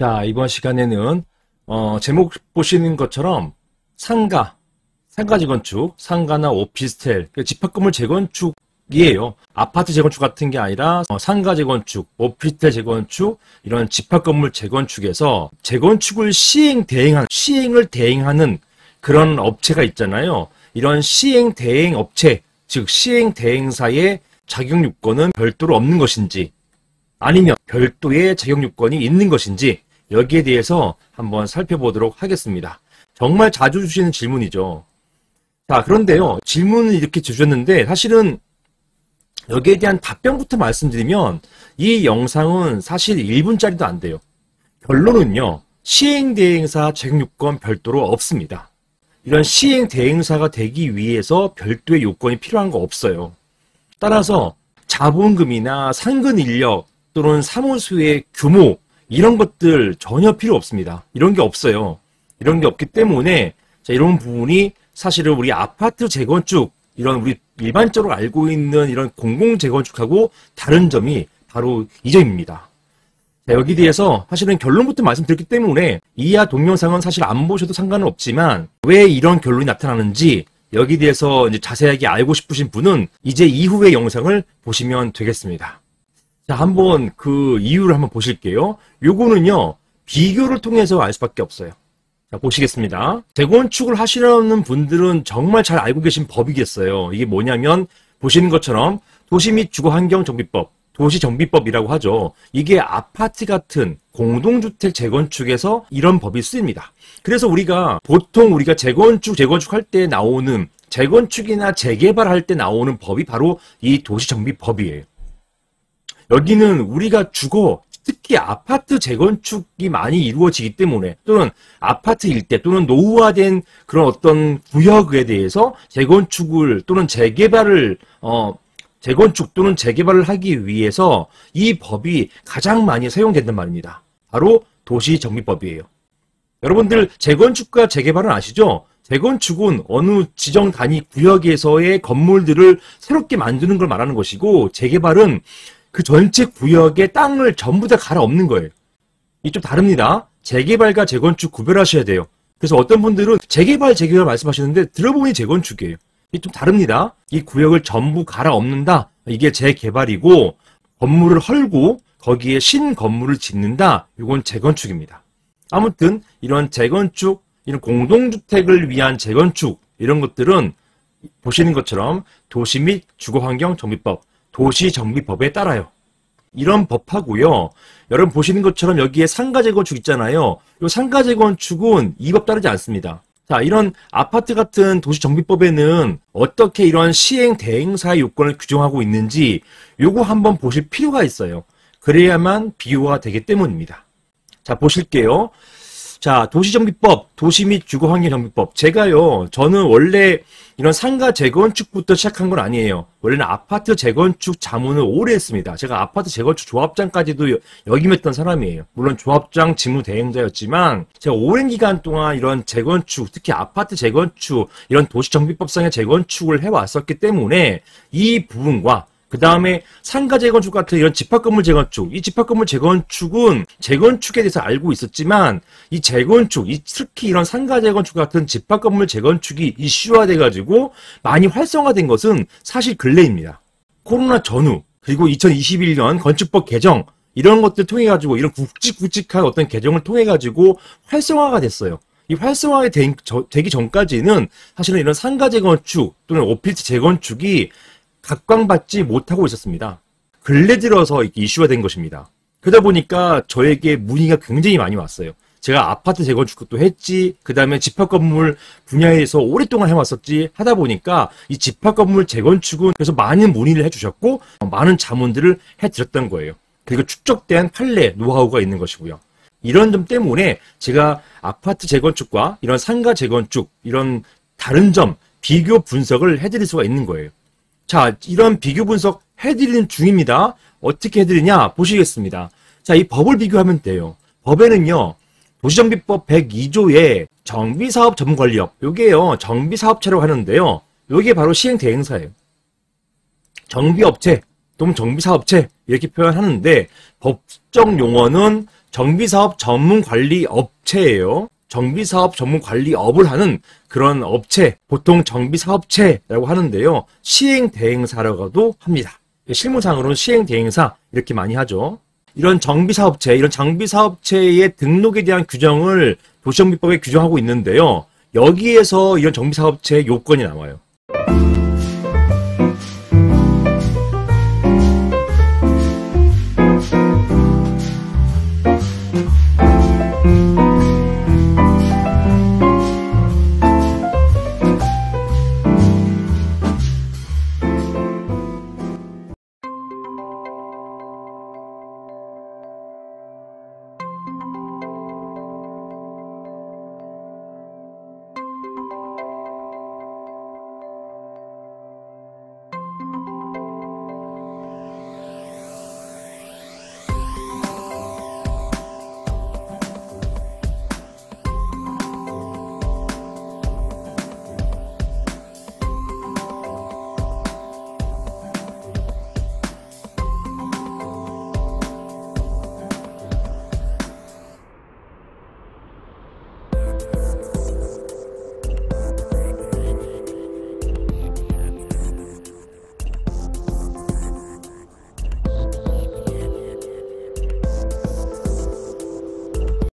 자, 이번 시간에는 제목 보시는 것처럼 상가 재건축, 상가나 오피스텔, 집합 건물 재건축이에요. 아파트 재건축 같은 게 아니라 상가 재건축, 오피스텔 재건축, 이런 집합 건물 재건축에서 재건축을 시행을 대행하는 그런 업체가 있잖아요. 이런 시행 대행 업체, 즉 시행 대행사의 자격 요건은 별도로 없는 것인지, 아니면 별도의 자격 요건이 있는 것인지, 여기에 대해서 한번 살펴보도록 하겠습니다. 정말 자주 주시는 질문이죠. 자, 그런데요, 질문을 이렇게 주셨는데 사실은 여기에 대한 답변부터 말씀드리면 이 영상은 사실 1분짜리도 안 돼요. 결론은요, 시행대행사 자격요건 별도로 없습니다. 이런 시행대행사가 되기 위해서 별도의 요건이 필요한 거 없어요. 따라서 자본금이나 상근 인력 또는 사무소의 규모, 이런 것들 전혀 필요 없습니다. 이런 게 없어요. 이런 게 없기 때문에 자, 이런 부분이 사실은 우리 아파트 재건축, 이런 우리 일반적으로 알고 있는 이런 공공 재건축하고 다른 점이 바로 이 점입니다. 자, 여기 대해서 사실은 결론부터 말씀드렸기 때문에 이하 동영상은 사실 안 보셔도 상관은 없지만 왜 이런 결론이 나타나는지 여기 대해서 이제 자세하게 알고 싶으신 분은 이제 이후의 영상을 보시면 되겠습니다. 자, 한번 그 이유를 한번 보실게요. 요거는요, 비교를 통해서 알 수밖에 없어요. 자, 보시겠습니다. 재건축을 하시려는 분들은 정말 잘 알고 계신 법이겠어요. 이게 뭐냐면, 보시는 것처럼 도시 및 주거환경정비법, 도시정비법이라고 하죠. 이게 아파트 같은 공동주택 재건축에서 이런 법이 쓰입니다. 그래서 보통 우리가 재건축할 때 나오는, 재건축이나 재개발할 때 나오는 법이 바로 이 도시정비법이에요. 여기는 우리가 특히 아파트 재건축이 많이 이루어지기 때문에, 또는 아파트 일대 또는 노후화된 그런 어떤 구역에 대해서 재건축을 또는 재개발을 재건축 또는 재개발을 하기 위해서 이 법이 가장 많이 사용된단 말입니다. 바로 도시정비법이에요. 여러분들 재건축과 재개발은 아시죠? 재건축은 어느 지정 단위 구역에서의 건물들을 새롭게 만드는 걸 말하는 것이고, 재개발은 그 전체 구역의 땅을 전부 다 갈아엎는 거예요. 이게 좀 다릅니다. 재개발과 재건축 구별하셔야 돼요. 그래서 어떤 분들은 재개발 말씀하시는데 들어보니 재건축이에요. 이게 좀 다릅니다. 이 구역을 전부 갈아엎는다. 이게 재개발이고, 건물을 헐고 거기에 신건물을 짓는다. 이건 재건축입니다. 아무튼 이런 재건축, 이런 공동주택을 위한 재건축, 이런 것들은 보시는 것처럼 도시 및 주거환경정비법, 도시정비법에 따라요. 이런 법하고요. 여러분 보시는 것처럼 여기에 상가재건축 있잖아요. 이 상가재건축은 이 법 따르지 않습니다. 자, 이런 아파트 같은 도시정비법에는 어떻게 이런 시행대행사의 요건을 규정하고 있는지 요거 한번 보실 필요가 있어요. 그래야만 비교가 되기 때문입니다. 자, 보실게요. 자, 도시정비법, 도시 및 주거환경정비법. 저는 원래 이런 상가 재건축부터 시작한 건 아니에요. 원래는 아파트 재건축 자문을 오래 했습니다. 제가 아파트 재건축 조합장까지도 역임했던 사람이에요. 물론 조합장 직무 대행자였지만 제가 오랜 기간 동안 이런 재건축, 특히 아파트 재건축, 이런 도시정비법상의 재건축을 해왔었기 때문에 이 부분과 그 다음에 상가 재건축 같은 이런 집합건물 재건축, 이 집합건물 재건축은 재건축에 대해서 알고 있었지만 이 재건축, 특히 이런 상가 재건축 같은 집합건물 재건축이 이슈화돼가지고 많이 활성화된 것은 사실 근래입니다. 코로나 전후, 그리고 2021년 건축법 개정, 이런 것들 통해가지고 이런 굵직굵직한 어떤 개정을 통해가지고 활성화가 됐어요. 이 활성화가 되기 전까지는 사실은 이런 상가 재건축 또는 오피스 재건축이 각광받지 못하고 있었습니다. 근래 들어서 이렇게 이슈가 된 것입니다. 그러다 보니까 저에게 문의가 굉장히 많이 왔어요. 제가 아파트 재건축도 했지, 그 다음에 집합건물 분야에서 오랫동안 해왔었지 하다 보니까 이 집합건물 재건축은 그래서 많은 문의를 해주셨고 많은 자문들을 해드렸던 거예요. 그리고 축적된 판례, 노하우가 있는 것이고요. 이런 점 때문에 제가 아파트 재건축과 이런 상가 재건축, 이런 다른 점 비교 분석을 해드릴 수가 있는 거예요. 자, 이런 비교 분석 해드리는 중입니다. 어떻게 해드리냐 보시겠습니다. 자, 이 법을 비교하면 돼요. 법에는요, 도시정비법 102조에 정비사업 전문관리업, 요게요, 정비사업체라고 하는데요. 요게 바로 시행대행사예요. 정비업체 또는 정비사업체 이렇게 표현하는데 법적 용어는 정비사업 전문관리업체예요. 정비사업 전문관리업을 하는 그런 업체, 보통 정비사업체라고 하는데요. 시행대행사라고도 합니다. 실무상으로는 시행대행사 이렇게 많이 하죠. 이런 정비사업체, 이런 정비사업체의 등록에 대한 규정을 도시정비법에 규정하고 있는데요. 여기에서 이런 정비사업체의 요건이 나와요.